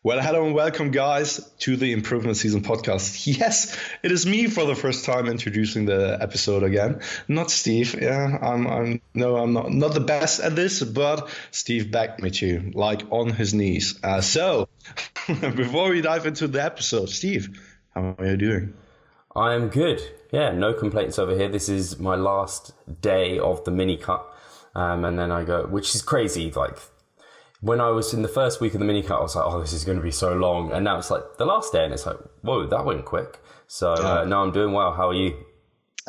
Well, hello and welcome, guys, to the Improvement Season podcast. Yes, it is me for the first time introducing the episode again, not Steve. Yeah, I'm not the best at this, but Steve backed me to, like, on his knees. So, before we dive into the episode, Steve, how are you doing? I am good. Yeah, no complaints over here. This is my last day of the mini cut, and then I go, which is crazy. Like, when I was in the first week of the mini cut, I was like, oh, this is going to be so long. And now it's like the last day and it's like, whoa, that went quick. So now I'm doing well. How are you?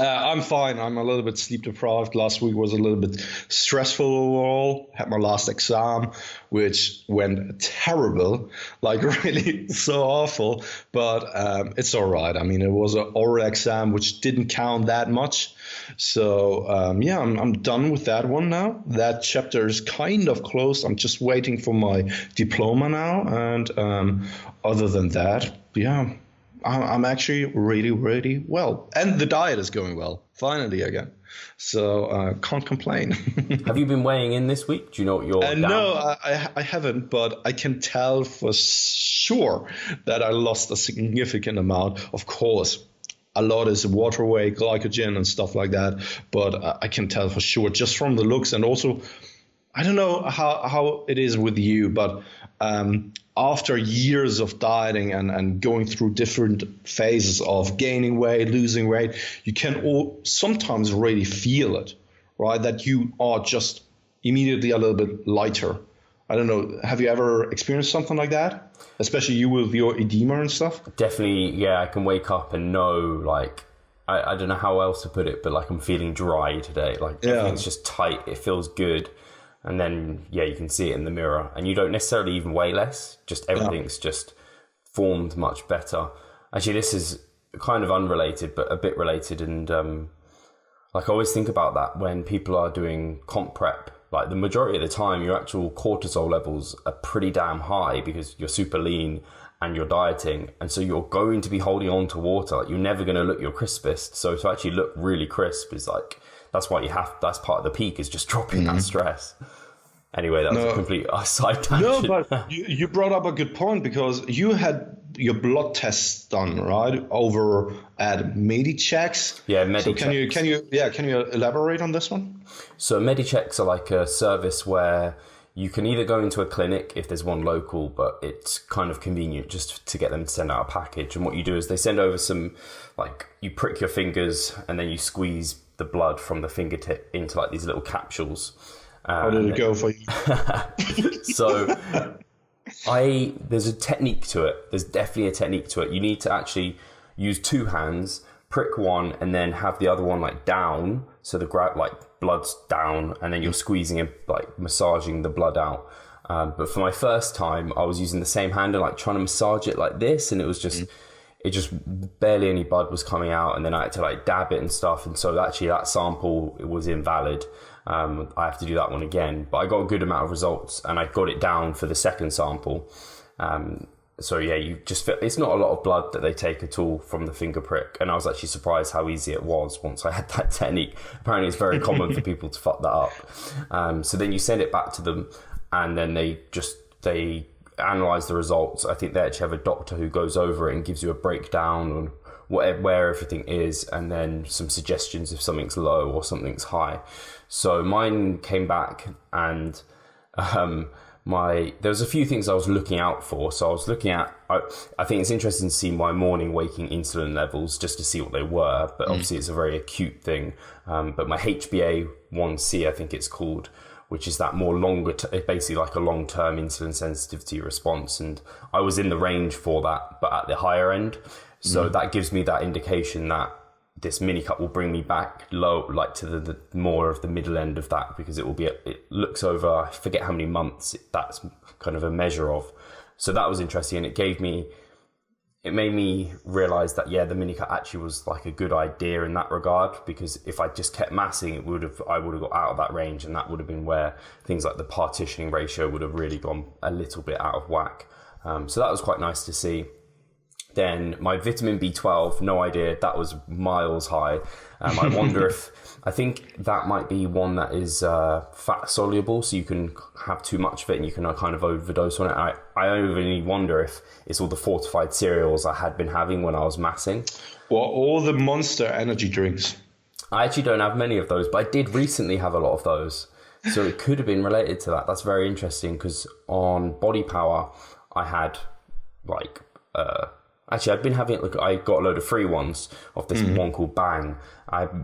I'm fine. I'm a little bit sleep deprived. Last week was a little bit stressful overall. Had my last exam, which went terrible, like really so awful. But it's all right. I mean, it was an oral exam, which didn't count that much. So I'm done with that one now. That chapter is kind of closed. I'm just waiting for my diploma now. And other than that, yeah. I'm actually really well, and the diet is going well finally again, so can't complain. Have you been weighing in this week? Do you know what you're down? No, I haven't, but I can tell for sure that I lost a significant amount. Of course, a lot is water weight, glycogen and stuff like that, but I can tell for sure just from the looks. And also, I don't know how it is with you, but after years of dieting and going through different phases of gaining weight, losing weight, you can sometimes really feel it, right? That you are just immediately a little bit lighter. I don't know. Have you ever experienced something like that? Especially you with your edema and stuff? Definitely, yeah. I can wake up and know, like, I don't know how else to put it, but like I'm feeling dry today. Like everything's just tight. It feels good. And then, yeah, you can see it in the mirror. And you don't necessarily even weigh less. Just everything's just formed much better. Actually, this is kind of unrelated, but a bit related. And like I always think about that when people are doing comp prep. Like the majority of the time, your actual cortisol levels are pretty damn high because you're super lean and you're dieting. And so you're going to be holding on to water. Like you're never going to look your crispest. So to actually look really crisp is like... That's why that's part of the peak is just dropping that stress. Anyway, that was a complete side tangent. No, but you brought up a good point because you had your blood tests done, right? Over at Medichecks. Yeah, Medichecks. So can you elaborate on this one? So Medichecks are like a service where you can either go into a clinic if there's one local, but it's kind of convenient just to get them to send out a package. And what you do is they send over some, like you prick your fingers and then you squeeze the blood from the fingertip into like these little capsules. How did it go for you? So there's a technique to it. There's definitely a technique to it. You need to actually use two hands, prick one, and then have the other one like down. So the blood's down, and then you're squeezing and like massaging the blood out. But for my first time, I was using the same hand and like trying to massage it like this, and it was just... It just barely any blood was coming out, and then I had to like dab it and stuff. And so actually that sample, it was invalid. I have to do that one again, but I got a good amount of results and I got it down for the second sample. So yeah, you just feel, it's not a lot of blood that they take at all from the finger prick. And I was actually surprised how easy it was once I had that technique. Apparently it's very common for people to fuck that up. So then you send it back to them and then they analyze the results. I think they actually have a doctor who goes over it and gives you a breakdown on where everything is, and then some suggestions if something's low or something's high. So mine came back, and there was a few things I was looking out for. So I was looking at, I think it's interesting to see my morning waking insulin levels just to see what they were, but obviously it's a very acute thing. But my HbA1c, I think it's called, which is that more basically like a long-term insulin sensitivity response. And I was in the range for that, but at the higher end. So that gives me that indication that this mini cut will bring me back low, like to the more of the middle end of that, because it looks over, I forget how many months that's kind of a measure of. So that was interesting. And it made me realize that, yeah, the mini cut actually was like a good idea in that regard, because if I just kept massing, I would have got out of that range, and that would have been where things like the partitioning ratio would have really gone a little bit out of whack. So that was quite nice to see. Then my vitamin B12, no idea. That was miles high. I wonder if, I think that might be one that is fat soluble, so you can have too much of it and you can kind of overdose on it. I only wonder if it's all the fortified cereals I had been having when I was massing. Or all the Monster energy drinks. I actually don't have many of those, but I did recently have a lot of those. So it could have been related to that. That's very interesting, because on Body Power, I had like... actually, I've been having, like, I got a load of free ones of this one called Bang.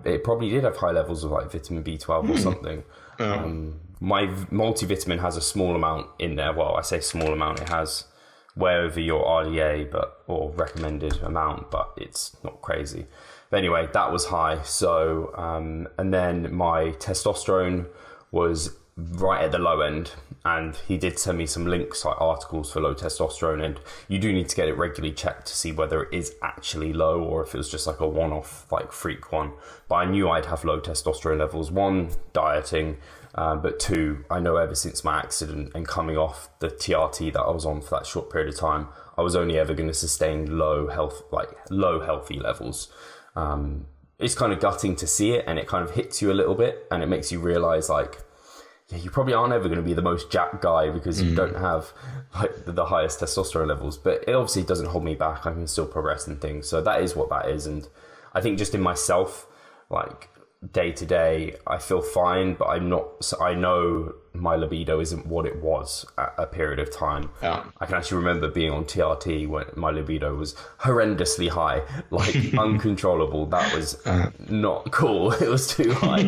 It probably did have high levels of like vitamin B12 or something. My multivitamin has a small amount in there. Well, I say small amount. It has way over your RDA, or recommended amount, but it's not crazy. But anyway, that was high. So, and then my testosterone was right at the low end, and he did send me some links, like articles for low testosterone, and you do need to get it regularly checked to see whether it is actually low or if it was just like a one-off, like, freak one. But I knew I'd have low testosterone levels. One, dieting, but two, I know ever since my accident and coming off the TRT that I was on for that short period of time, I was only ever going to sustain low healthy levels. It's kind of gutting to see it, and it kind of hits you a little bit, and it makes you realize, like, yeah, you probably aren't ever going to be the most jacked guy because you don't have like the highest testosterone levels, but it obviously doesn't hold me back. I can still progress in things. So that is what that is. And I think just in myself, like, day to day, I feel fine, but I'm not, so I know my libido isn't what it was at a period of time. Yeah. I can actually remember being on TRT when my libido was horrendously high, like uncontrollable. That was not cool. It was too high.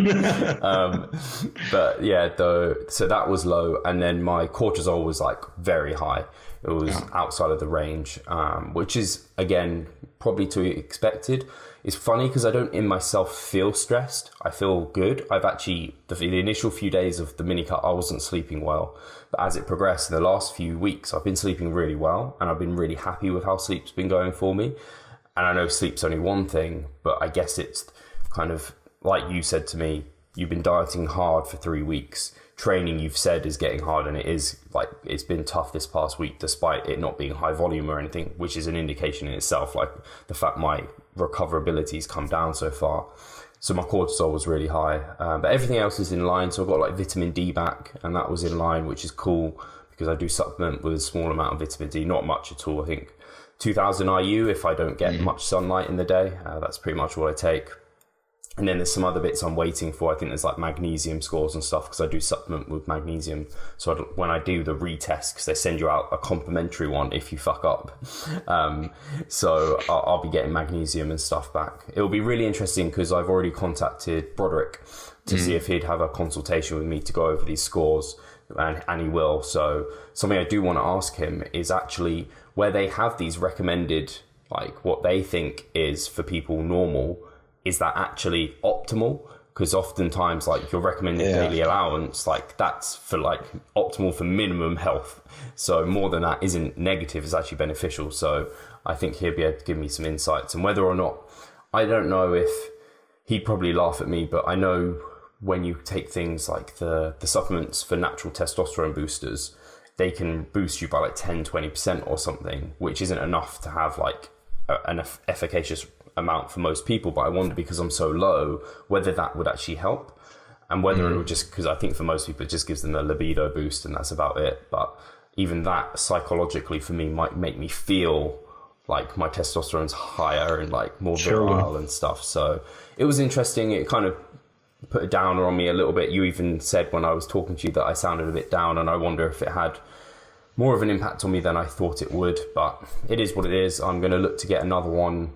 But yeah, so that was low. And then my cortisol was like very high. It was outside of the range, which is, again, probably to be expected. It's funny because I don't in myself feel stressed. I feel good. I've actually, the initial few days of the mini cut, I wasn't sleeping well. But as it progressed in the last few weeks, I've been sleeping really well, and I've been really happy with how sleep's been going for me. And I know sleep's only one thing, but I guess it's kind of like you said to me, you've been dieting hard for 3 weeks. Training, you've said, is getting hard, and it is, like, it's been tough this past week despite it not being high volume or anything, which is an indication in itself, like the fact my recoverability's come down so far. So my cortisol was really high, but everything else is in line. So I got like vitamin D back, and that was in line, which is cool because I do supplement with a small amount of vitamin D, not much at all. I think 2000 IU if I don't get much sunlight in the day. That's pretty much what I take. And then there's some other bits I'm waiting for. I think there's like magnesium scores and stuff because I do supplement with magnesium. So when I do the retest, because they send you out a complimentary one if you fuck up. So I'll be getting magnesium and stuff back. It'll be really interesting because I've already contacted Broderick to see if he'd have a consultation with me to go over these scores, and he will. So something I do want to ask him is actually where they have these recommended, like what they think is for people normal, is that actually optimal? Because oftentimes, like, your recommended daily allowance, like, that's for like optimal for minimum health. So more than that isn't negative, it's actually beneficial. So I think he'll be able to give me some insights. And whether or not, I don't know if he'd probably laugh at me, but I know when you take things like the supplements for natural testosterone boosters, they can boost you by like 10-20% or something, which isn't enough to have like an efficacious amount for most people. But I wonder, because I'm so low, whether that would actually help, and whether it would just, because I think for most people it just gives them a libido boost and that's about it. But even that psychologically for me might make me feel like my testosterone's higher and like more virile and stuff. So it was interesting. It kind of put a downer on me a little bit. You even said when I was talking to you that I sounded a bit down, and I wonder if it had more of an impact on me than I thought it would. But it is what it is. I'm going to look to get another one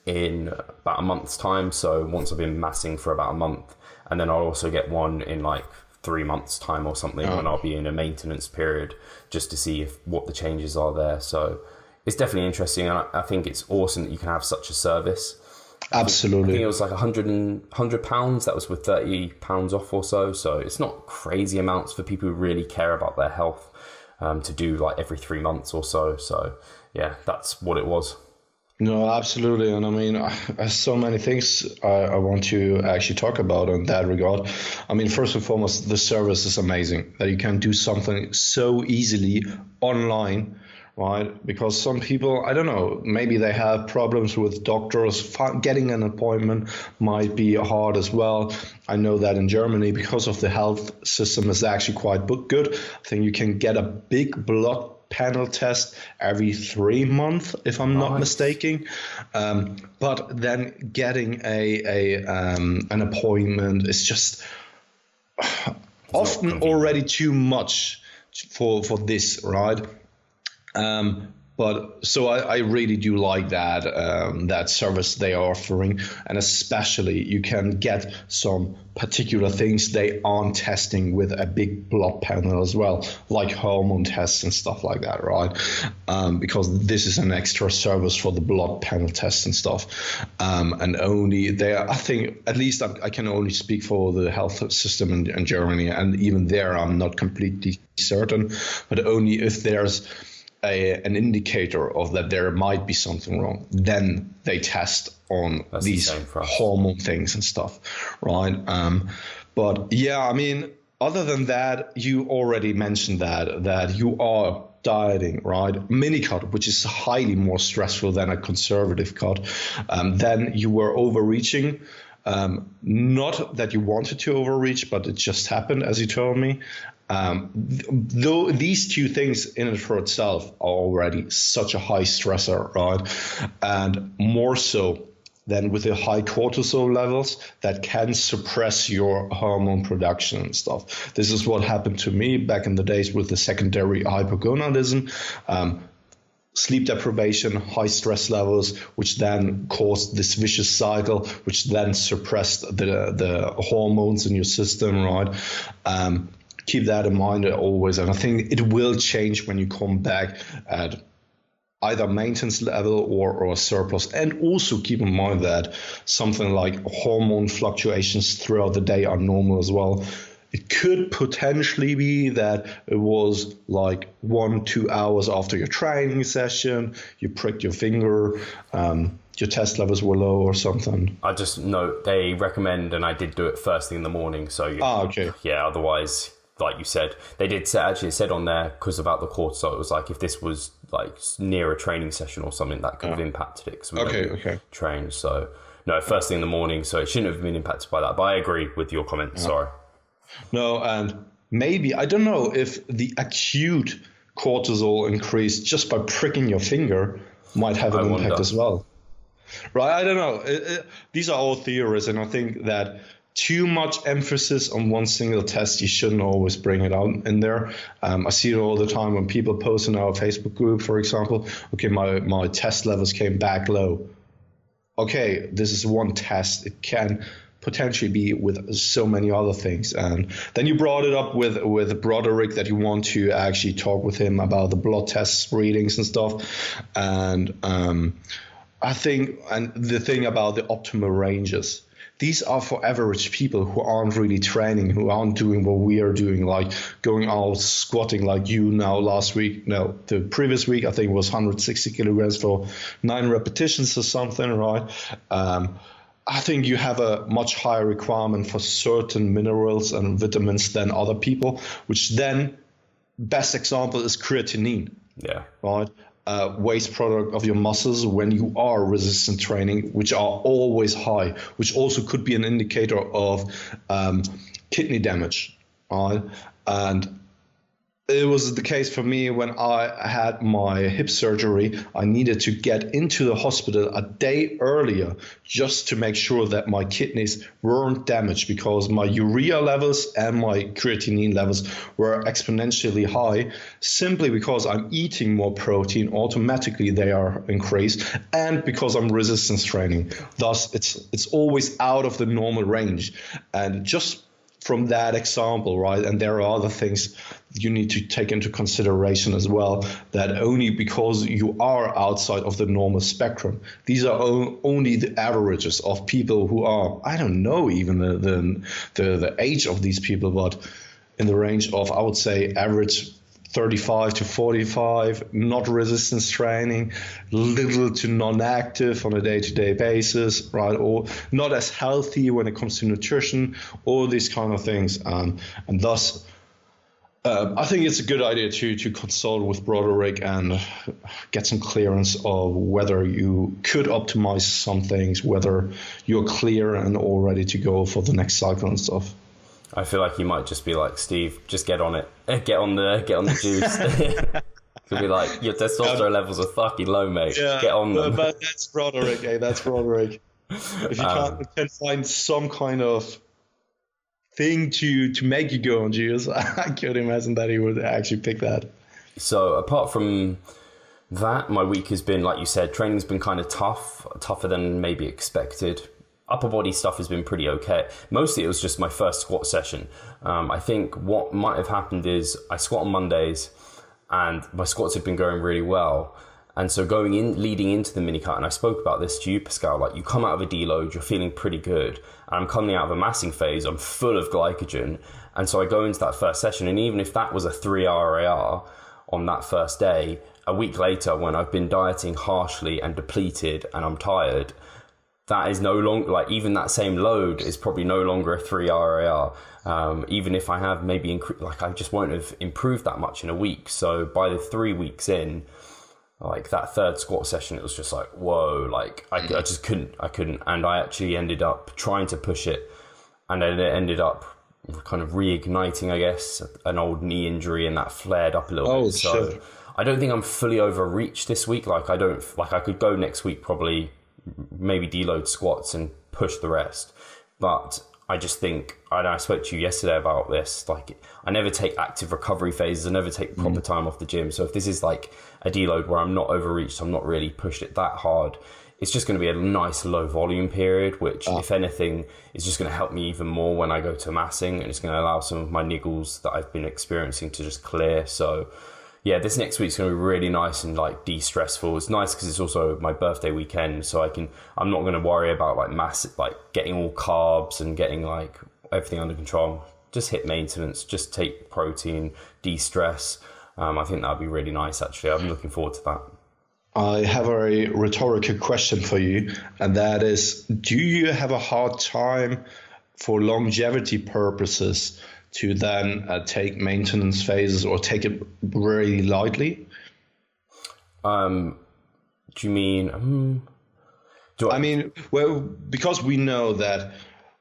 in about a month's time. So once I've been massing for about a month, and then I'll also get one in like 3 months time or something when I'll be in a maintenance period, just to see what the changes are there. So it's definitely interesting, and I think it's awesome that you can have such a service. Absolutely. I think it was like £100 that was with £30 off or so. So it's not crazy amounts for people who really care about their health, to do like every 3 months or so. So yeah, that's what it was. No, absolutely. And I mean, there's so many things I want to actually talk about in that regard. I mean, first and foremost, the service is amazing that you can do something so easily online, right? Because some people, I don't know, maybe they have problems with doctors. Getting an appointment might be hard as well. I know that in Germany, because of the health system is actually quite good. I think you can get a big blood panel test every 3 months, if I'm not mistaken. But then getting an appointment is just often already too much for this, right? But so I really do like that service they are offering, and especially you can get some particular things they aren't testing with a big blood panel as well, like hormone tests and stuff like that, right? Because this is an extra service for the blood panel tests and stuff, and only there. I think at least I can only speak for the health system in Germany, and even there I'm not completely certain, but only if there's an indicator of that there might be something wrong, then they test on these hormone things and stuff, right? But yeah, I mean, other than that, you already mentioned that you are dieting, right? Mini cut, which is highly more stressful than a conservative cut. Then you were overreaching. Not that you wanted to overreach, but it just happened, as you told me. Though these two things in and for itself are already such a high stressor, right? And more so than with the high cortisol levels that can suppress your hormone production and stuff. This is what happened to me back in the days with the secondary hypogonadism. Sleep deprivation, high stress levels, which then caused this vicious cycle, which then suppressed the hormones in your system, right? Keep that in mind always. And I think it will change when you come back at either maintenance level or a surplus. And also keep in mind that something like hormone fluctuations throughout the day are normal as well. It could potentially be that it was like 1-2 hours after your training session, you pricked your finger, your test levels were low or something. I just know they recommend, and I did do it first thing in the morning. So okay. Yeah, otherwise, like you said, they did say, actually it said on there, because about the cortisol, it was like if this was like near a training session or something, that could have impacted it. Okay. Trained. So no, first thing in the morning, so it shouldn't have been impacted by that. But I agree with your comment. Sorry. No, and maybe, I don't know if the acute cortisol increase just by pricking your finger might have an impact as well. Right, I don't know. These are all theories, and I think that too much emphasis on one single test, you shouldn't always bring it out in there. I see it all the time when people post in our Facebook group, for example, okay, my test levels came back low. Okay, this is one test. It can potentially be with so many other things. And then you brought it up with Broderick that you want to actually talk with him about the blood test readings and stuff. And I think, and the thing about the optimal ranges, these are for average people who aren't really training, who aren't doing what we are doing, like going out squatting like you now the previous week, I think it was 160 kilograms for 9 repetitions or something, right? I think you have a much higher requirement for certain minerals and vitamins than other people, which then, best example is creatinine. Yeah. Right? Waste product of your muscles when you are resistant training, which are always high, which also could be an indicator of kidney damage. Right? And it was the case for me when I had my hip surgery. I needed to get into the hospital a day earlier just to make sure that my kidneys weren't damaged, because my urea levels and my creatinine levels were exponentially high. Simply because I'm eating more protein, automatically they are increased, and because I'm resistance training. Thus, it's always out of the normal range. And just from that example, right, and there are other things you need to take into consideration as well, that only because you are outside of the normal spectrum, these are only the averages of people who are, I don't know even the age of these people, but in the range of, I would say, average 35 to 45, not resistance training, little to non-active on a day-to-day basis, right? Or not as healthy when it comes to nutrition, all these kind of things. And thus, I think it's a good idea to consult with Broderick and get some clearance of whether you could optimize some things, whether you're clear and all ready to go for the next cycle and stuff. I feel like you might just be like, Steve, just get on it, get on the juice. Could be like, your testosterone levels are fucking low, mate. Yeah, get on them. But that's Broderick, That's Broderick. If you can find some kind of thing to make you go on juice, I could imagine that he would actually pick that. So apart from that, my week has been, like you said, training's been kind of tougher than maybe expected. Upper body stuff has been pretty okay. Mostly it was just my first squat session. I think what might have happened is I squat on Mondays and my squats have been going really well. And so leading into the mini cut, and I spoke about this to you, Pascal, like you come out of a deload, you're feeling pretty good. And I'm coming out of a massing phase, I'm full of glycogen. And so I go into that first session, and even if that was a 3-hour AR on that first day, a week later when I've been dieting harshly and depleted and I'm tired, that is no longer, like even that same load is probably no longer a 3-hour AR. Even if I have maybe, I just won't have improved that much in a week. So by the 3 weeks in, like that third squat session, it was just like, whoa, like I just couldn't. And I actually ended up trying to push it, and then it ended up kind of reigniting, I guess, an old knee injury, and that flared up a little bit. So shit. I don't think I'm fully overreached this week. Like I could go next week, probably maybe deload squats and push the rest. But I just think, I spoke to you yesterday about this, like I never take active recovery phases, I never take proper time off the gym. So if this is like a deload where I'm not overreached, I'm not really pushed it that hard, it's just going to be a nice low volume period, which if anything is just going to help me even more when I go to massing, and it's going to allow some of my niggles that I've been experiencing to just clear. So yeah, this next week's going to be really nice and like de-stressful. It's nice because it's also my birthday weekend, so I'm not going to worry about like massive, like getting all carbs and getting like everything under control. Just hit maintenance, just take protein, de-stress. I think that'd be really nice, actually. I'm looking forward to that. I have a rhetorical question for you, and that is, do you have a hard time for longevity purposes to then take maintenance phases or take it really lightly? Do you mean? I mean, well, because we know that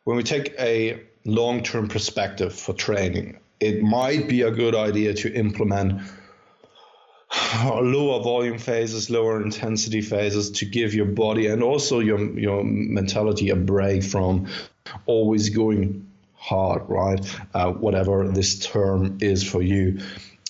when we take a long-term perspective for training, it might be a good idea to implement lower volume phases, lower intensity phases to give your body and also your mentality a break from always going hard, right? Whatever this term is for you.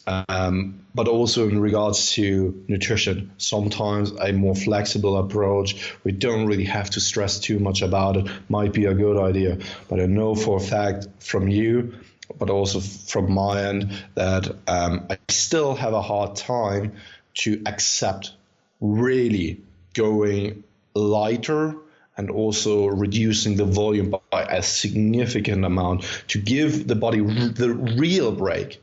But also in regards to nutrition, sometimes a more flexible approach, we don't really have to stress too much about it, might be a good idea. But I know for a fact from you, but also from my end, that I still have a hard time to accept really going lighter and also reducing the volume by a significant amount to give the body the real break.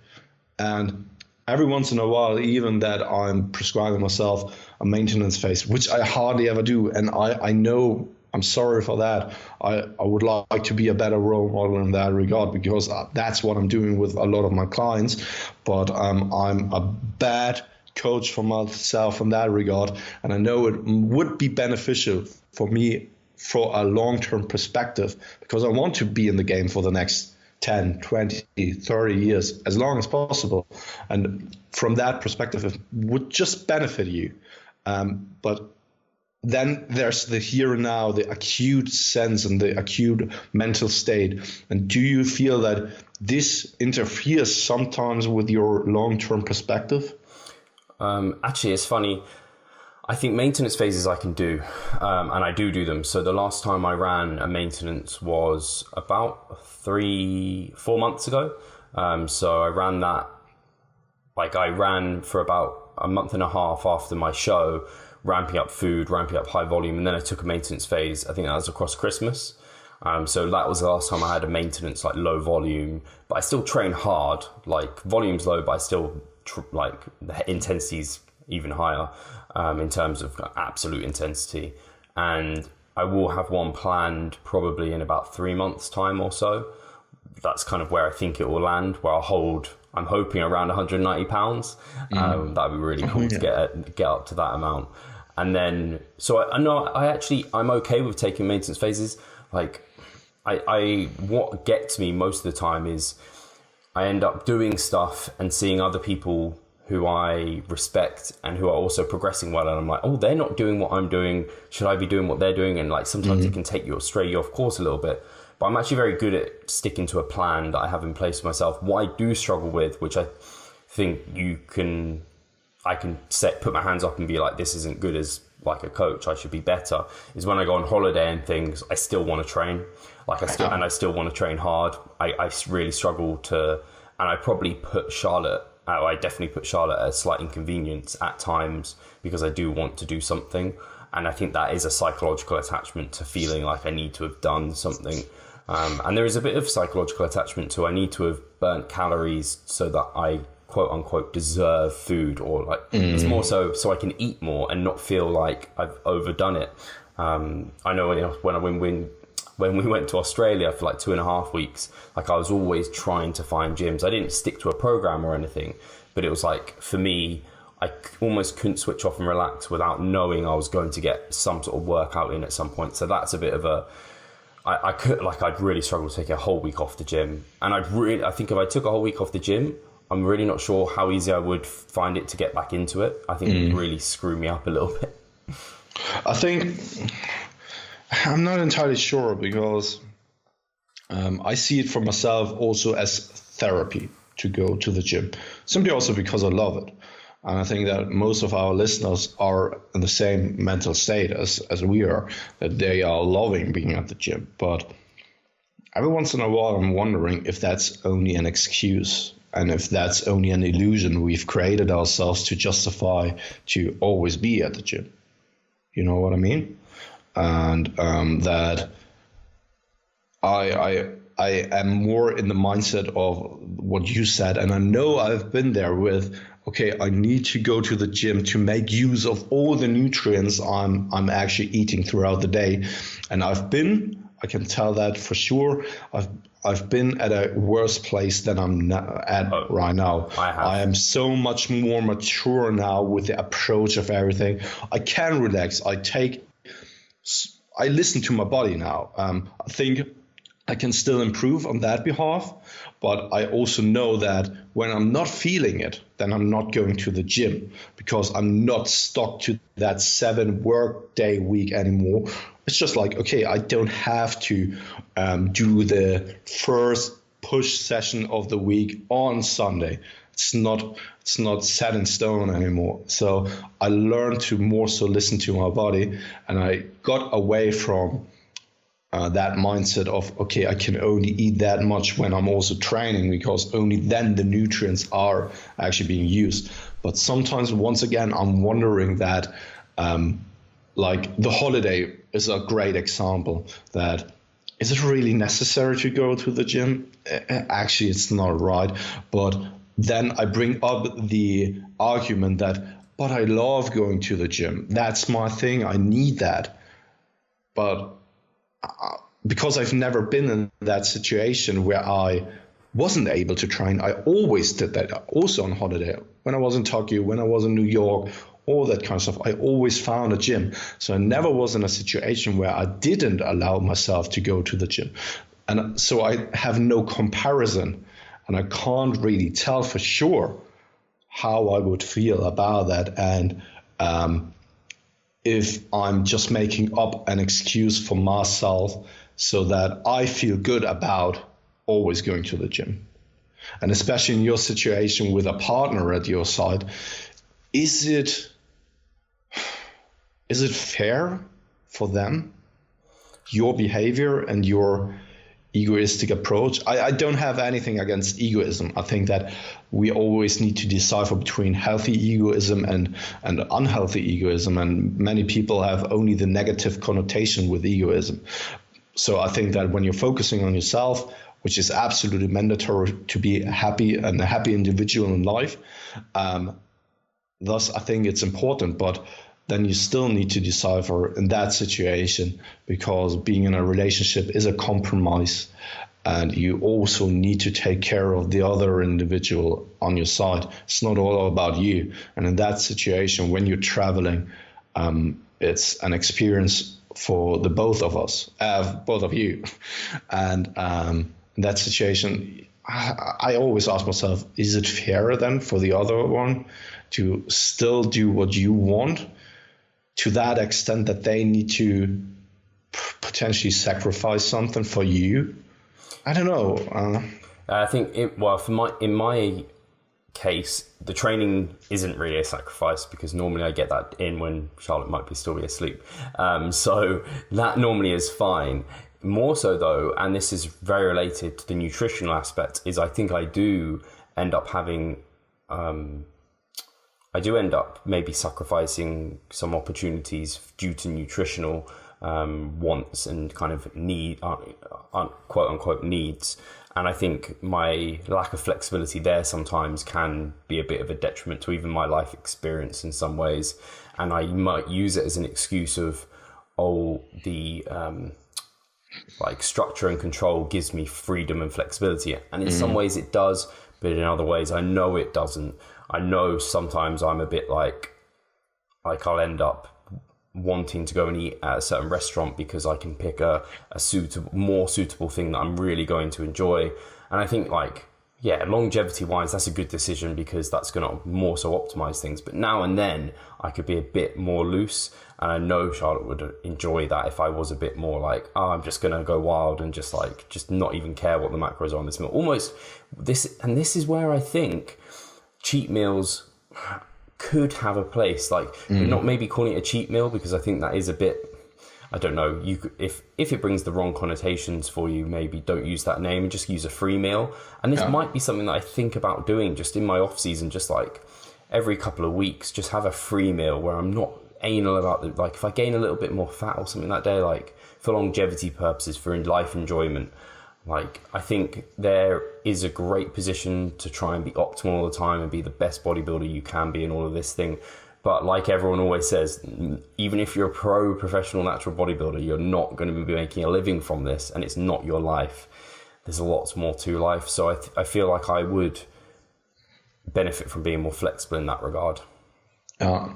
And every once in a while, even that I'm prescribing myself a maintenance phase, which I hardly ever do. And I know I'm sorry for that. I would like to be a better role model in that regard, because that's what I'm doing with a lot of my clients. But I'm a bad coach for myself in that regard. And I know it would be beneficial for me for a long-term perspective, because I want to be in the game for the next 10, 20, 30 years, as long as possible. And from that perspective, it would just benefit you. But then there's the here and now, the acute sense and the acute mental state. And do you feel that this interferes sometimes with your long-term perspective? Actually, it's funny. I think maintenance phases I can do, and I do them. So the last time I ran a maintenance was about 3-4 months ago. So I ran that, like I ran for about a month and a half after my show, ramping up food, ramping up high volume, and then I took a maintenance phase. I think that was across Christmas. So that was the last time I had a maintenance, like low volume, but I still train hard, like volume's low, but I still like the intensity's even higher in terms of absolute intensity. And I will have one planned probably in about 3 months time or so. That's kind of where I think it will land, where I'll I'm hoping around 190 pounds. That'd be really cool to get up to that amount. And then, so I know I'm okay with taking maintenance phases. Like what gets me most of the time is I end up doing stuff and seeing other people who I respect and who are also progressing well. And I'm like, oh, they're not doing what I'm doing. Should I be doing what they're doing? And like, sometimes it can stray you off course a little bit. But I'm actually very good at sticking to a plan that I have in place for myself. What I do struggle with, which I think I can put my hands up and be like, this isn't good as like a coach, I should be better, is when I go on holiday and things, I still want to train. Like I still want to train hard. I really struggle to, and I probably I definitely put Charlotte at a slight inconvenience at times because I do want to do something. And I think that is a psychological attachment to feeling like I need to have done something. And there is a bit of psychological attachment to I need to have burnt calories so that I quote unquote deserve food, or like it's more so I can eat more and not feel like I've overdone it. I know when we went to Australia for like 2.5 weeks, like I was always trying to find gyms. I didn't stick to a program or anything, but it was like, for me, I almost couldn't switch off and relax without knowing I was going to get some sort of workout in at some point. So that's a bit of I'd really struggle to take a whole week off the gym. And I think if I took a whole week off the gym, I'm really not sure how easy I would find it to get back into it. I think it would really screw me up a little bit. I think I'm not entirely sure because I see it for myself also as therapy to go to the gym, simply also because I love it. And I think that most of our listeners are in the same mental state as we are, that they are loving being at the gym. But every once in a while, I'm wondering if that's only an excuse and if that's only an illusion we've created ourselves to justify to always be at the gym. You know what I mean? And that I am more in the mindset of what you said, and I know I've been there with, okay, I need to go to the gym to make use of all the nutrients I'm actually eating throughout the day. And I can tell that for sure, I've been at a worse place than I'm at right now. I am so much more mature now with the approach of everything. I can relax. I listen to my body now. I think I can still improve on that behalf, but I also know that when I'm not feeling it, then I'm not going to the gym because I'm not stuck to that 7 work day week anymore. It's just like, okay, I don't have to do the first push session of the week on Sunday. It's not set in stone anymore. So I learned to more so listen to my body, and I got away from that mindset of, okay, I can only eat that much when I'm also training because only then the nutrients are actually being used. But sometimes, once again, I'm wondering that like the holiday is a great example that is it really necessary to go to the gym? Actually, it's not right. But then I bring up the argument that, but I love going to the gym. That's my thing. I need that. But because I've never been in that situation where I wasn't able to train, I always did that. Also on holiday, when I was in Tokyo, when I was in New York, all that kind of stuff, I always found a gym. So I never was in a situation where I didn't allow myself to go to the gym. And so I have no comparison, and I can't really tell for sure how I would feel about that. And if I'm just making up an excuse for myself so that I feel good about always going to the gym. And especially in your situation with a partner at your side, is it fair for them, your behavior and your egoistic approach? I don't have anything against egoism. I think that we always need to decipher between healthy egoism and unhealthy egoism, and many people have only the negative connotation with egoism. So I think that when you're focusing on yourself, which is absolutely mandatory to be happy and a happy individual in life, thus I think it's important, but then you still need to decipher in that situation, because being in a relationship is a compromise. and you also need to take care of the other individual on your side. It's not all about you. And in that situation, when you're traveling, it's an experience for the both of us, both of you. And in that situation, I always ask myself, is it fairer then for the other one to still do what you want to that extent that they need to potentially sacrifice something for you? I don't know. I think in my case, the training isn't really a sacrifice because normally I get that in when Charlotte might still be asleep. So that normally is fine. More so though, and this is very related to the nutritional aspect, is I think I do end up maybe sacrificing some opportunities due to nutritional wants and kind of quote unquote needs. And I think my lack of flexibility there sometimes can be a bit of a detriment to even my life experience in some ways. And I might use it as an excuse of, the like structure and control gives me freedom and flexibility. And in some ways it does, but in other ways I know it doesn't. I know sometimes I'm a bit like I'll end up wanting to go and eat at a certain restaurant because I can pick a more suitable thing that I'm really going to enjoy. And I think longevity wise, that's a good decision because that's going to more so optimize things. But now and then I could be a bit more loose, and I know Charlotte would enjoy that if I was a bit more like, I'm just going to go wild and just not even care what the macros are on this meal. Almost this is where I think cheat meals could have a place, but not maybe calling it a cheat meal, because I think that is a bit, I don't know, if it brings the wrong connotations for you, maybe don't use that name and just use a free meal. And this might be something that I think about doing just in my off season, just like every couple of weeks, just have a free meal where I'm not anal about if I gain a little bit more fat or something that day, like for longevity purposes, for life enjoyment. I think there is a great position to try and be optimal all the time and be the best bodybuilder you can be in all of this thing. But like everyone always says, even if you're a professional natural bodybuilder, you're not going to be making a living from this, and it's not your life. There's a lot more to life. So I feel like I would benefit from being more flexible in that regard. I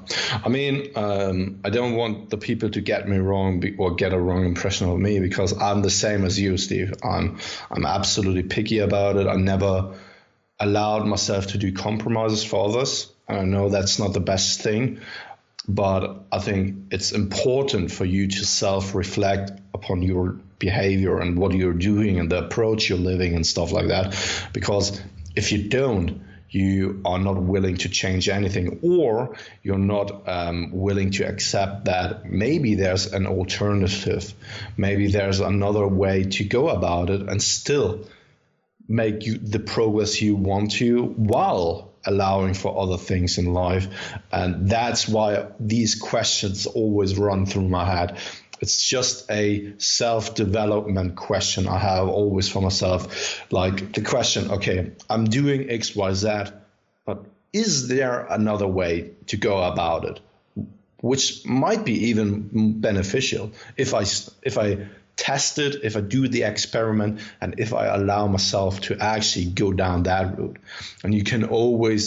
don't want the people to get me wrong or get a wrong impression of me, because I'm the same as you, Steve. I'm absolutely picky about it. I never allowed myself to do compromises for others. And I know that's not the best thing, but I think it's important for you to self-reflect upon your behavior and what you're doing and the approach you're living and stuff like that. Because if you don't, you are not willing to change anything, or you're not willing to accept that maybe there's an alternative, maybe there's another way to go about it and still make the progress you want to, while allowing for other things in life. And that's why these questions always run through my head. It's just a self-development question I have always for myself. Like the question, okay, I'm doing X, Y, Z, but is there another way to go about it, which might be even beneficial if I test it, if I do the experiment, and if I allow myself to actually go down that route. And you can only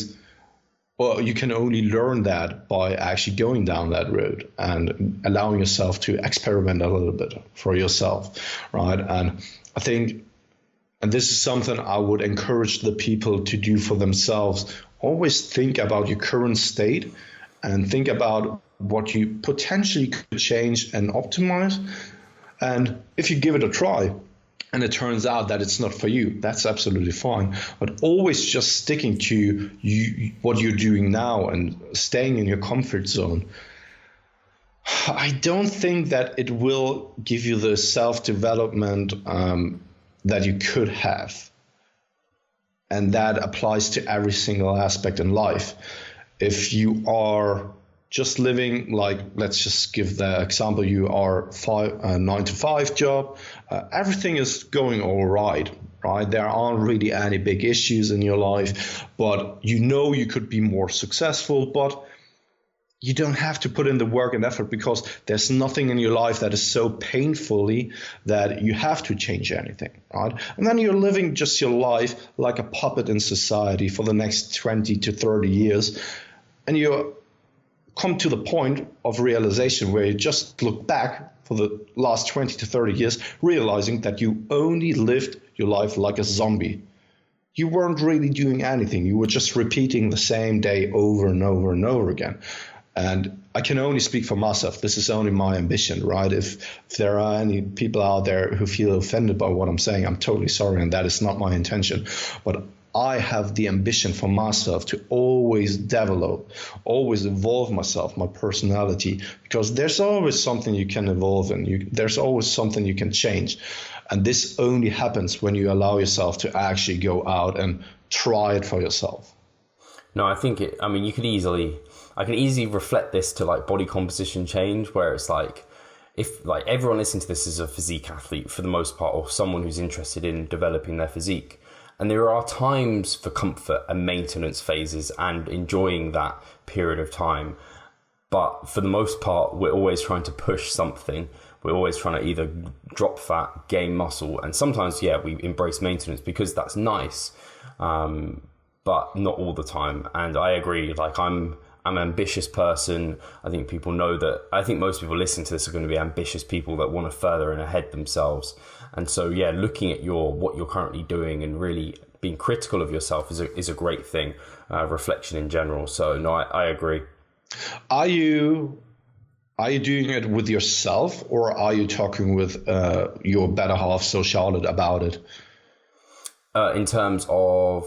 learn that by actually going down that road and allowing yourself to experiment a little bit for yourself, right? And I think, and this is something I would encourage the people to do for themselves, always think about your current state and think about what you potentially could change and optimize. And if you give it a try, and it turns out that it's not for you, that's absolutely fine. But always just sticking to what you're doing now and staying in your comfort zone. I don't think that it will give you the self-development that you could have. And that applies to every single aspect in life. If you are just living, like, let's just give the example, you are 9 to 5 job, everything is going all right? There aren't really any big issues in your life, but you know you could be more successful, but you don't have to put in the work and effort, because there's nothing in your life that is so painfully that you have to change anything, right? And then you're living just your life like a puppet in society for the next 20 to 30 years. And you come to the point of realization where you just look back for the last 20 to 30 years, realizing that you only lived your life like a zombie. You weren't really doing anything. You were just repeating the same day over and over and over again. And I can only speak for myself. This is only my ambition, right? If there are any people out there who feel offended by what I'm saying, I'm totally sorry, and that is not my intention. But I have the ambition for myself to always develop, always evolve myself, my personality, because there's always something you can evolve in. There's always something you can change. And this only happens when you allow yourself to actually go out and try it for yourself. No, I think I can easily reflect this to like body composition change, where it's like, if like everyone listening to this is a physique athlete for the most part, or someone who's interested in developing their physique. And there are times for comfort and maintenance phases and enjoying that period of time. But for the most part, we're always trying to push something. We're always trying to either drop fat, gain muscle. And sometimes, we embrace maintenance because that's nice. But not all the time. And I agree, like I'm an ambitious person. I think people know that. I think most people listening to this are going to be ambitious people that want to further and ahead themselves. And so, looking at what you're currently doing and really being critical of yourself is a great thing. Reflection in general. So no, I agree. Are you doing it with yourself, or are you talking with your better half, so Charlotte, about it? In terms of,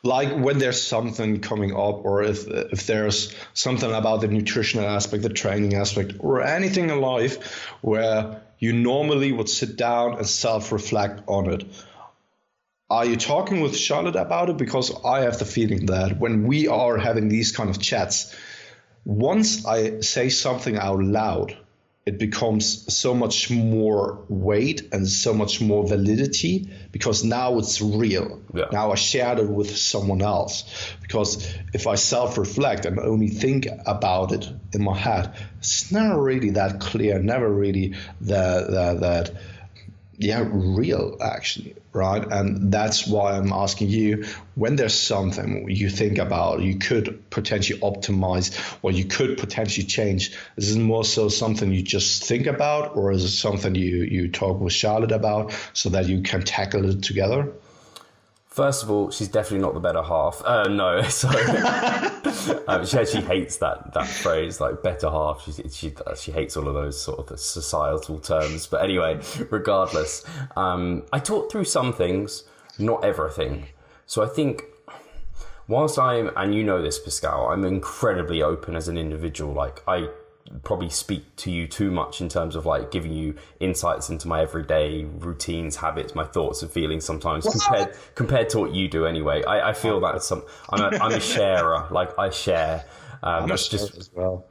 like when there's something coming up, or if there's something about the nutritional aspect, the training aspect, or anything in life where you normally would sit down and self-reflect on it. Are you talking with Charlotte about it? Because I have the feeling that when we are having these kind of chats, once I say something out loud, it becomes so much more weight and so much more validity, because now it's real. Yeah. Now I shared it with someone else. Because if I self-reflect and only think about it in my head, it's never really that clear, never really that real, actually, right? And that's why I'm asking you, when there's something you think about, you could potentially optimize, or you could potentially change, is it more so something you just think about, or is it something you talk with Charlotte about so that you can tackle it together? First of all, she's definitely not the better half. No, sorry. She actually hates that phrase, like better half. She hates all of those sort of the societal terms. But anyway, regardless, I talked through some things, not everything. So I think, whilst and you know this, Pascal, I'm incredibly open as an individual. Like I probably speak to you too much in terms of like giving you insights into my everyday routines, habits, my thoughts and feelings sometimes compared to what you do anyway. I feel that I'm a sharer, like I share. I'm a sharer as well.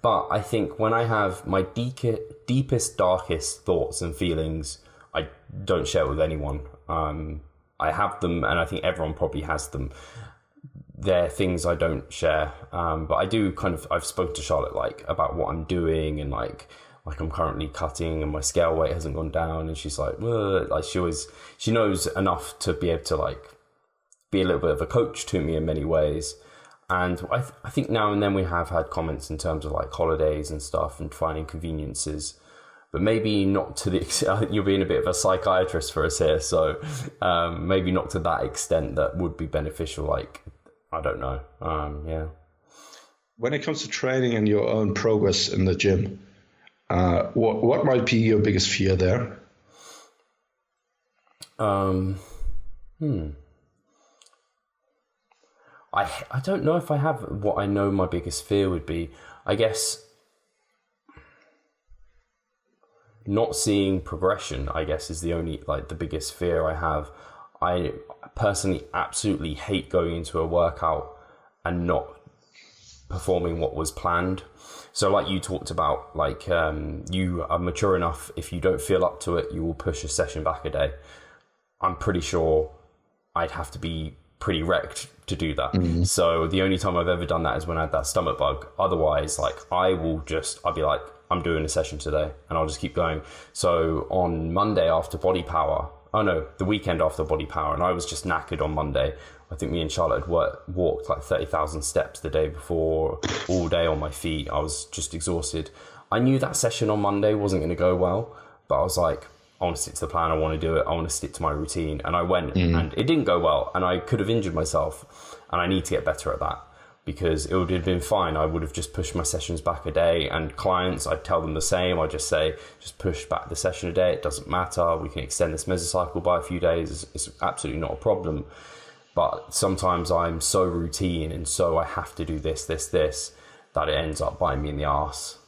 But I think when I have my deepest, darkest thoughts and feelings, I don't share it with anyone. I have them, and I think everyone probably has them. They're things I don't share, but I do I've spoken to Charlotte like about what I'm doing, and like I'm currently cutting and my scale weight hasn't gone down, and she's like she knows enough to be able to like be a little bit of a coach to me in many ways. And I think now and then we have had comments in terms of like holidays and stuff and finding conveniences, but maybe not to the extent. I think you're being a bit of a psychiatrist for us here, so maybe not to that extent that would be beneficial. Like, I don't know. When it comes to training and your own progress in the gym, what might be your biggest fear there? I don't know if I have what I know my biggest fear would be. I guess not seeing progression, I guess, is the only, like, the biggest fear I have. I personally absolutely hate going into a workout and not performing what was planned. So like you talked about, like, you are mature enough, if you don't feel up to it, you will push a session back a day. I'm pretty sure I'd have to be pretty wrecked to do that. So the only time I've ever done that is when I had that stomach bug. Otherwise, like I'll be like, I'm doing a session today, and I'll just keep going. So on Monday after Body Power, the weekend after Body Power, and I was just knackered on Monday. I think me and Charlotte had walked like 30,000 steps the day before, all day on my feet. I was just exhausted. I knew that session on Monday wasn't going to go well, but I was like, I want to stick to the plan. I want to do it. I want to stick to my routine. And I went, and it didn't go well, and I could have injured myself, and I need to get better at that, because it would have been fine. I would have just pushed my sessions back a day, and clients, I'd tell them the same. I'd just say, just push back the session a day. It doesn't matter. We can extend this mesocycle by a few days. It's absolutely not a problem. But sometimes I'm so routine, and so I have to do this, that it ends up biting me in the arse.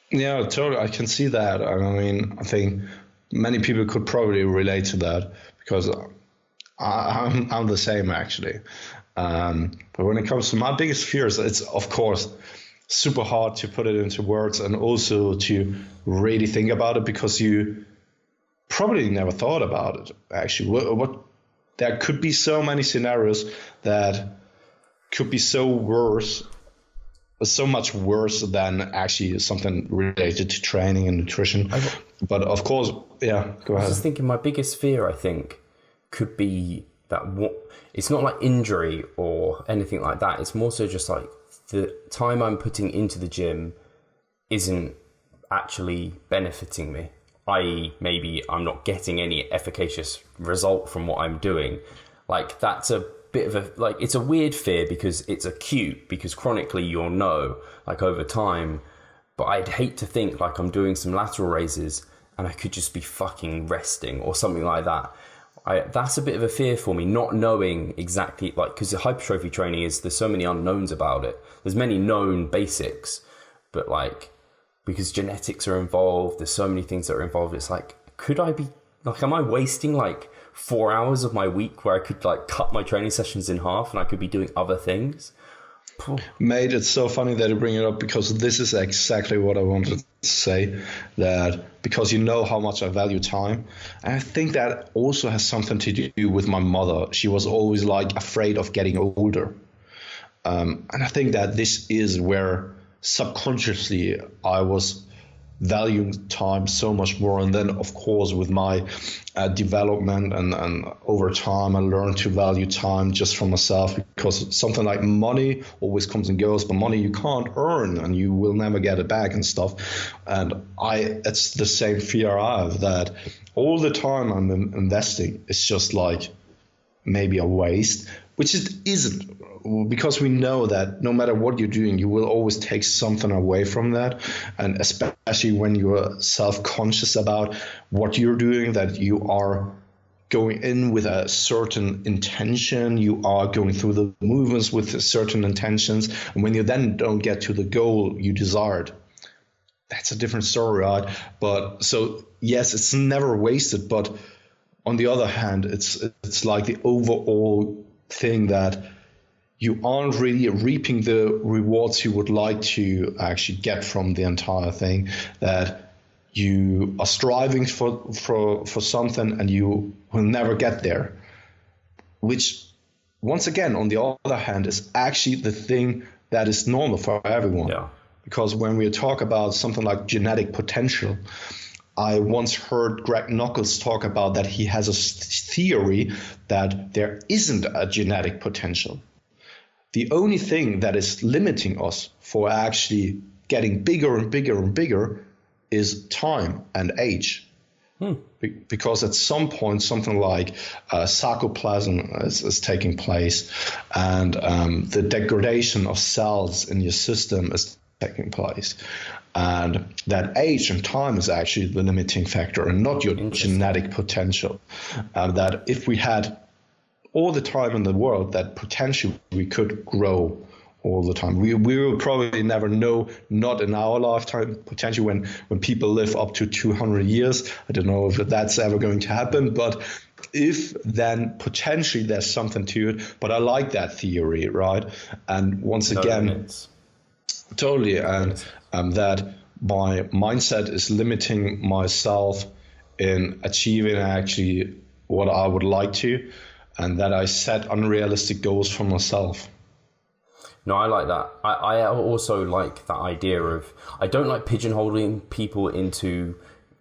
Yeah, totally. I can see that. I mean, I think many people could probably relate to that, because I'm the same, actually. But when it comes to my biggest fears, it's, of course, super hard to put it into words, and also to really think about it, because you probably never thought about it, actually. There could be so many scenarios that could be so much worse than actually something related to training and nutrition. But of course, yeah, go ahead. I was just thinking, my biggest fear, I think, could be that it's not like injury or anything like that. It's more so just like the time I'm putting into the gym isn't actually benefiting me. I.e., maybe I'm not getting any efficacious result from what I'm doing. Like, that's a bit of a, like, it's a weird fear, because it's acute, because chronically you'll know, like, over time. But I'd hate to think like I'm doing some lateral raises and I could just be fucking resting or something like that. That's a bit of a fear for me, not knowing exactly, like, because the hypertrophy training there's so many unknowns about it. There's many known basics, but like, because genetics are involved, there's so many things that are involved. It's like, am I wasting like 4 hours of my week where I could like cut my training sessions in half and I could be doing other things? Mate, it's so funny that you bring it up, because this is exactly what I wanted to say, that because you know how much I value time. And I think that also has something to do with my mother. She was always like afraid of getting older. And I think that this is where subconsciously I was valuing time so much more. And then, of course, with my development and over time, I learned to value time just for myself, because something like money always comes and goes, but money you can't earn and you will never get it back and stuff. And it's the same fear I have, that all the time I'm investing, it's just like maybe a waste, which it isn't, because we know that no matter what you're doing, you will always take something away from that. And especially when you're self-conscious about what you're doing, that you are going in with a certain intention, you are going through the movements with certain intentions, and when you then don't get to the goal you desired, that's a different story, right? But so yes, it's never wasted, but on the other hand, it's like the overall thing that you aren't really reaping the rewards you would like to actually get from the entire thing, that you are striving for something and you will never get there, which once again, on the other hand, is actually the thing that is normal for everyone. Yeah. Because when we talk about something like genetic potential, I once heard Greg Knuckles talk about that he has a theory that there isn't a genetic potential. The only thing that is limiting us for actually getting bigger and bigger and bigger is time and age. Because at some point, something like sarcoplasm is taking place, and the degradation of cells in your system is taking place. And that age and time is actually the limiting factor, and not your genetic potential. That if we had all the time in the world, that potentially we could grow all the time. We will probably never know, not in our lifetime, potentially when people live up to 200 years. I don't know if that's ever going to happen, but if, then potentially there's something to it. But I like that theory, right? And once again, totally, and that my mindset is limiting myself in achieving actually what I would like to. and that I set unrealistic goals for myself. No, I like that. I also like that idea of, I don't like pigeonholing people into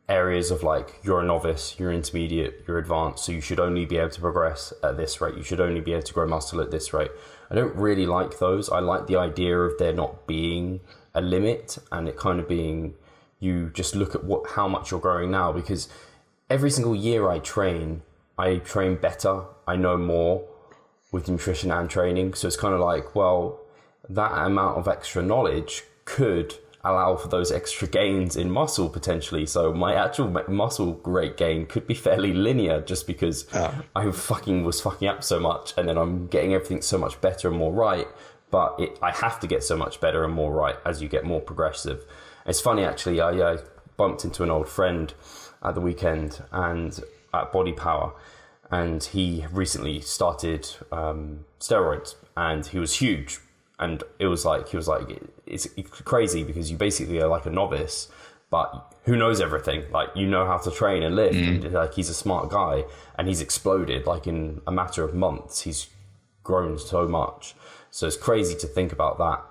areas of like, you're a novice, you're intermediate, you're advanced, so you should only be able to progress at this rate. You should only be able to grow muscle at this rate. I don't really like those. I like the idea of there not being a limit, and it kind of being, you just look at how much you're growing now, because every single year I train better. I know more with nutrition and training. So it's kind of like, well, that amount of extra knowledge could allow for those extra gains in muscle potentially. So my actual muscle rate gain could be fairly linear, just because I was fucking up so much, and then I'm getting everything so much better and more right. But I have to get so much better and more right as you get more progressive. It's funny, actually, I bumped into an old friend at the weekend and at Body Power, and he recently started steroids, and he was huge. And he was like, it's crazy, because you basically are like a novice, but who knows everything? Like, you know how to train and lift, and like, he's a smart guy, and he's exploded. Like, in a matter of months, he's grown so much. So it's crazy to think about that.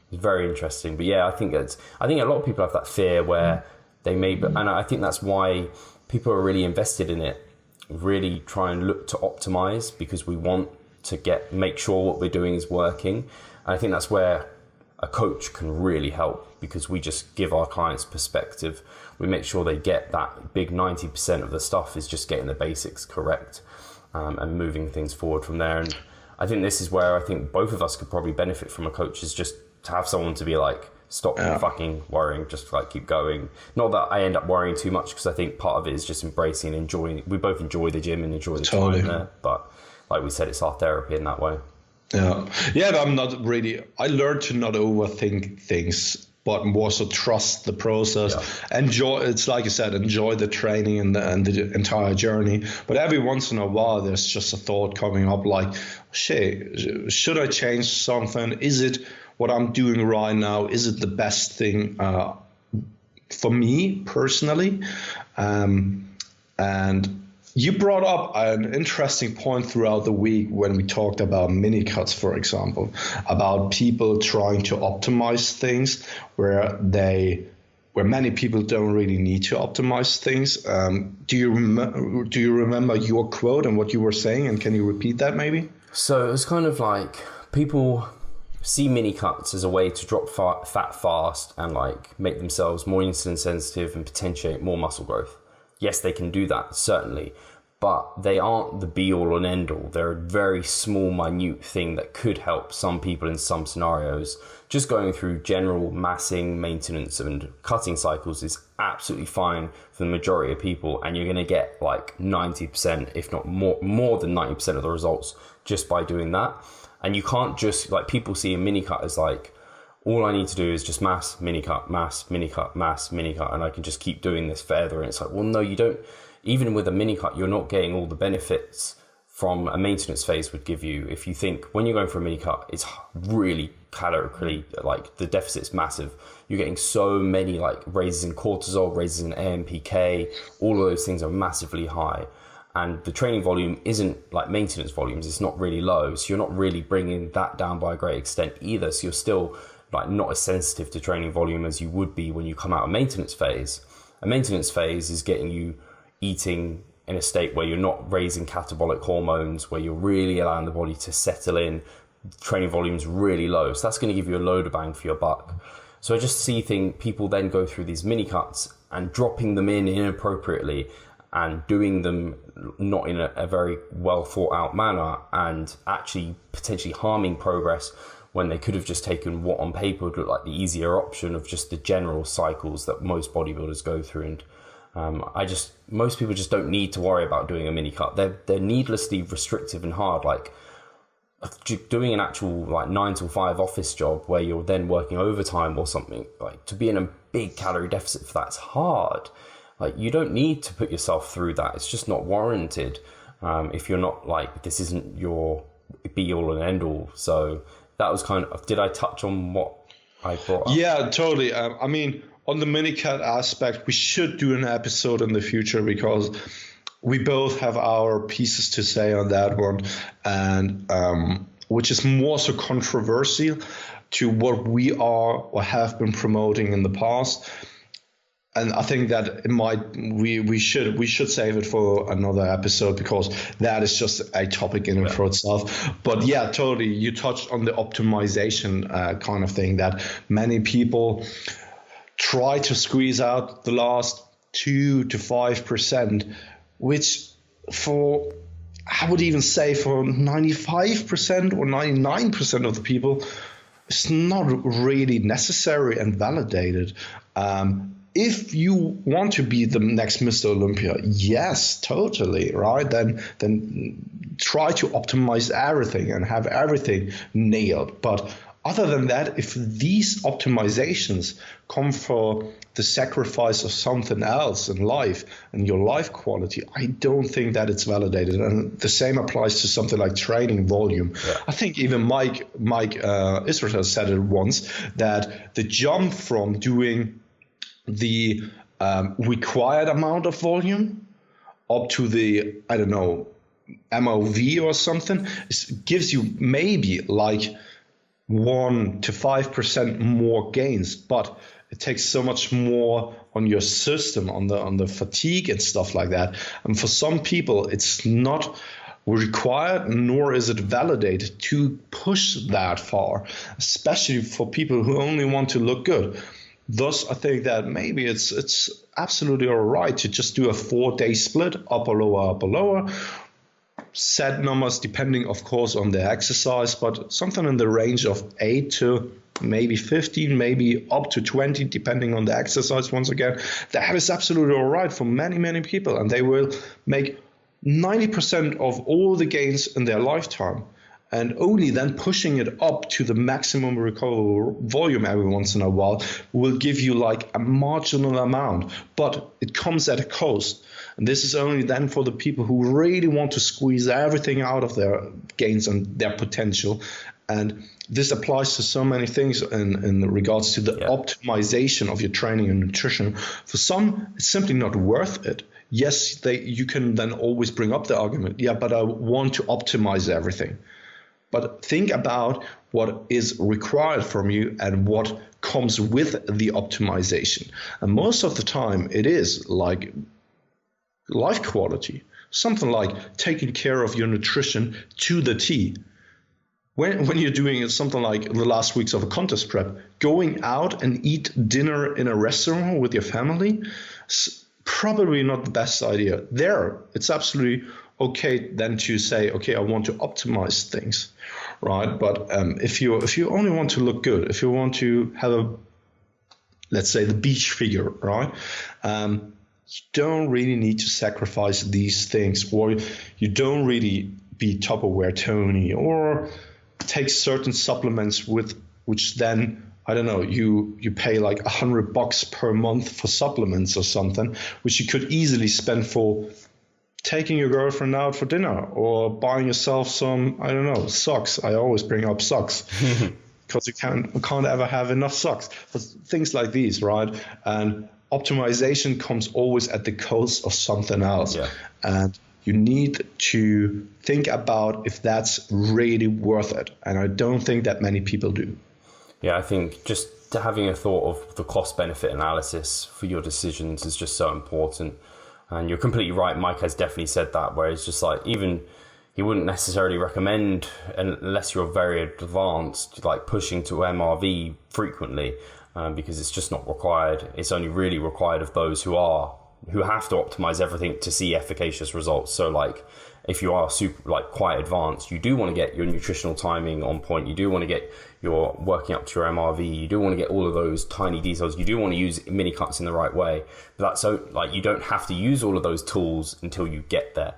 It's very interesting. But yeah, I think a lot of people have that fear where they may, and I think that's why people are really invested in it, really try and look to optimize, because we want to make sure what we're doing is working. And I think that's where a coach can really help, because we just give our clients perspective. We make sure they get that big 90% of the stuff is just getting the basics correct, and moving things forward from there. And I think this is where I think both of us could probably benefit from a coach, is just to have someone to be like, stop fucking worrying, just like keep going. Not that I end up worrying too much, because I think part of it is just embracing and enjoying. We both enjoy the gym and enjoy the time there, but like we said, it's our therapy in that way. Yeah, but I'm not really. I learned to not overthink things, but more so trust the process. Yeah. Enjoy. It's like you said, enjoy the training and the entire journey. But every once in a while, there's just a thought coming up, like, "Shit, should I change something? Is it what I'm doing right now? Is it the best thing for me personally?" And you brought up an interesting point throughout the week when we talked about mini cuts, for example, about people trying to optimize things where many people don't really need to optimize things. Do you remember your quote and what you were saying, and can you repeat that maybe? So it's kind of like, people see mini cuts as a way to drop fat fast and like make themselves more insulin sensitive and potentiate more muscle growth. Yes, they can do that, certainly, but they aren't the be-all and end-all. They're a very small, minute thing that could help some people in some scenarios. Just going through general massing, maintenance, and cutting cycles is absolutely fine for the majority of people, and you're going to get like 90%, if not more than 90% of the results just by doing that. And you can't just, like, people see a mini cut as like, all I need to do is just mass, mini cut, mass, mini cut, mass, mini cut, and I can just keep doing this further. And it's like, well, no, you don't. Even with a mini cut, you're not getting all the benefits from a maintenance phase would give you. If you think when you're going for a mini cut, it's really calorically, like, the deficit's massive. You're getting so many like raises in cortisol, raises in AMPK, all of those things are massively high. And the training volume isn't like maintenance volumes, it's not really low. So you're not really bringing that down by a great extent either. So you're still like not as sensitive to training volume as you would be when you come out of maintenance phase. A maintenance phase is getting you eating in a state where you're not raising catabolic hormones, where you're really allowing the body to settle in, training volume's really low. So that's going to give you a load of bang for your buck. So I just see people then go through these mini cuts and dropping them in inappropriately and doing them not in a very well thought out manner, and actually potentially harming progress when they could have just taken what on paper would look like the easier option of just the general cycles that most bodybuilders go through. And most people just don't need to worry about doing a mini cut. They're needlessly restrictive and hard. Like doing an actual like 9 to 5 office job where you're then working overtime or something, like to be in a big calorie deficit for that's hard. Like you don't need to put yourself through that. It's just not warranted. If you're not like, this isn't your be all and end all. So that was kind of, did I touch on what I brought up? Yeah, totally. I mean, on the mini cut aspect, we should do an episode in the future, because we both have our pieces to say on that one, and which is more so controversial to what we are or have been promoting in the past. And I think that we should save it for another episode, because that is just a topic in and for itself. But yeah, totally, you touched on the optimization kind of thing, that many people try to squeeze out the last 2 to 5%, which I would even say for 95% or 99% of the people, it's not really necessary and validated. If you want to be the next Mr. Olympia, yes, totally, right? Then try to optimize everything and have everything nailed. But other than that, if these optimizations come for the sacrifice of something else in life and your life quality, I don't think that it's validated. And the same applies to something like training volume. Yeah. I think even Mike Israetel said it once, that the jump from doing the required amount of volume up to the, I don't know, MOV or something, gives you maybe like 1 to 5% more gains, but it takes so much more on your system, on the fatigue and stuff like that. And for some people, it's not required, nor is it validated to push that far, especially for people who only want to look good. Thus, I think that maybe it's absolutely all right to just do a 4-day split, upper, lower, set numbers depending, of course, on the exercise, but something in the range of 8 to maybe 15, maybe up to 20, depending on the exercise. Once again, that is absolutely all right for many, many people, and they will make 90% of all the gains in their lifetime. And only then pushing it up to the maximum recoverable volume every once in a while will give you like a marginal amount, but it comes at a cost. And this is only then for the people who really want to squeeze everything out of their gains and their potential. And this applies to so many things in regards to the optimization of your training and nutrition. For some, it's simply not worth it. Yes, you can then always bring up the argument, yeah, but I want to optimize everything. But think about what is required from you and what comes with the optimization. And most of the time, it is like life quality, something like taking care of your nutrition to the T. When you're doing something like the last weeks of a contest prep, going out and eat dinner in a restaurant with your family is probably not the best idea. There, it's absolutely okay then to say, okay, I want to optimize things, right? But if you only want to look good, if you want to have let's say the beach figure, right? You don't really need to sacrifice these things, or you don't really be Tupperware Tony, or take certain supplements with which then, I don't know, you pay like $100 per month for supplements or something, which you could easily spend for taking your girlfriend out for dinner or buying yourself some, I don't know, socks. I always bring up socks because you can't ever have enough socks. But things like these, right? And optimization comes always at the cost of something else. Yeah. And you need to think about if that's really worth it. And I don't think that many people do. Yeah, I think just having a thought of the cost-benefit analysis for your decisions is just so important. And you're completely right. Mike has definitely said that, where it's just like, even he wouldn't necessarily recommend, unless you're very advanced, like pushing to MRV frequently, because it's just not required. It's only really required of those who have to optimize everything to see efficacious results. So like, if you are super, like quite advanced, you do want to get your nutritional timing on point. You do want to get your working up to your MRV. You do want to get all of those tiny details. You do want to use mini cuts in the right way. But that's so like, you don't have to use all of those tools until you get there.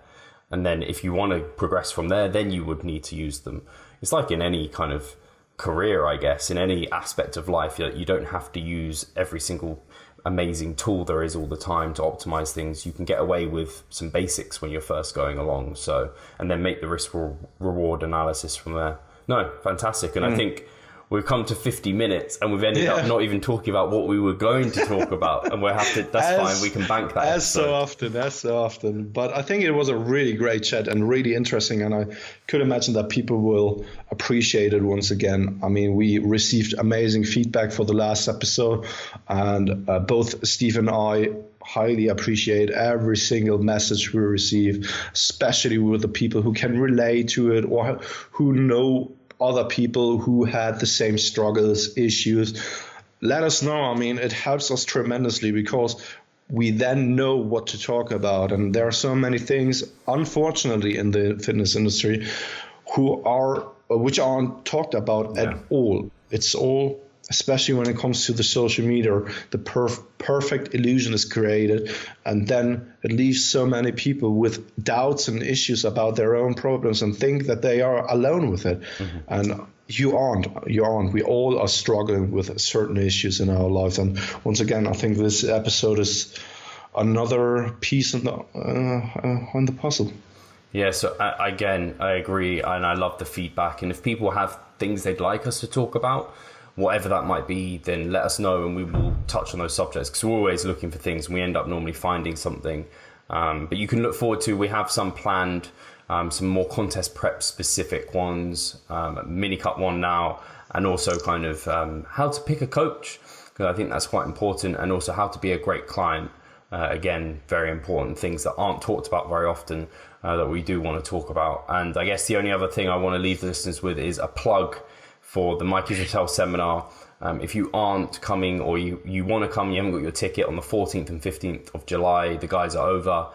And then if you want to progress from there, then you would need to use them. It's like in any kind of career, I guess, in any aspect of life, you don't have to use every single amazing tool there is all the time to optimize things. You can get away with some basics when you're first going along. So, and then make the risk reward analysis from there. No, fantastic. And I think we've come to 50 minutes and we've ended up not even talking about what we were going to talk about, and that's fine, we can bank that as so often. But I think it was a really great chat and really interesting, and I could imagine that people will appreciate it once again. I mean, we received amazing feedback for the last episode, and both Steve and I highly appreciate every single message we receive, especially with the people who can relate to it or who know other people who had the same struggles, issues. Let us know. I mean, it helps us tremendously because we then know what to talk about. And there are so many things, unfortunately, in the fitness industry which aren't talked about at all. It's all, especially when it comes to the social media, the perfect illusion is created, and then it leaves so many people with doubts and issues about their own problems and think that they are alone with it. Mm-hmm. And you aren't. We all are struggling with certain issues in our lives. And once again, I think this episode is another piece on the puzzle. Yeah, so again, I agree, and I love the feedback. And if people have things they'd like us to talk about, whatever that might be, then let us know and we will touch on those subjects, because we're always looking for things and we end up normally finding something. But you can look forward to, we have some planned, some more contest prep specific ones, mini cup one now, and also kind of how to pick a coach, because I think that's quite important, and also how to be a great client. Again, very important things that aren't talked about very often, that we do want to talk about. And I guess the only other thing I want to leave the listeners with is a plug for the Mike Israetel seminar. If you aren't coming, or you want to come, you haven't got your ticket, on the 14th and 15th of July, the guys are over.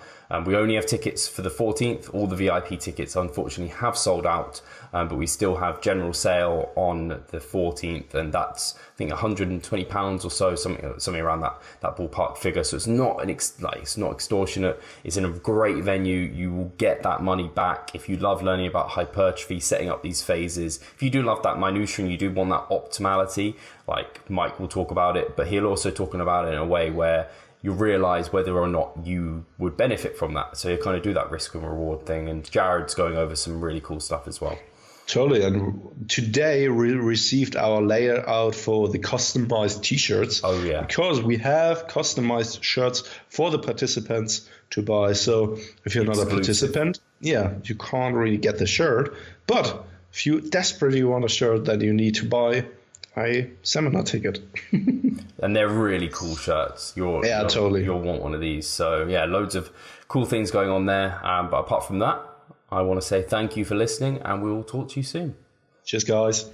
We only have tickets for the 14th. All the VIP tickets, unfortunately, have sold out, but we still have general sale on the 14th, and that's, I think, £120 or so, something around that ballpark figure. So it's not it's not extortionate. It's in a great venue. You will get that money back if you love learning about hypertrophy, setting up these phases. If you do love that minutia and you do want that optimality, like Mike will talk about it, but he'll also talking about it in a way where you realize whether or not you would benefit from that. So you kind of do that risk and reward thing. And Jared's going over some really cool stuff as well. Totally. And today we received our layout for the customized t-shirts. Oh, yeah. Because we have customized shirts for the participants to buy. So if you're not a participant, you can't really get the shirt. But if you desperately want a shirt, then you need to buy a seminar ticket. And they're really cool shirts. Totally. You'll want one of these. So yeah, loads of cool things going on there. But apart from that, I want to say thank you for listening, and we will talk to you soon. Cheers, guys.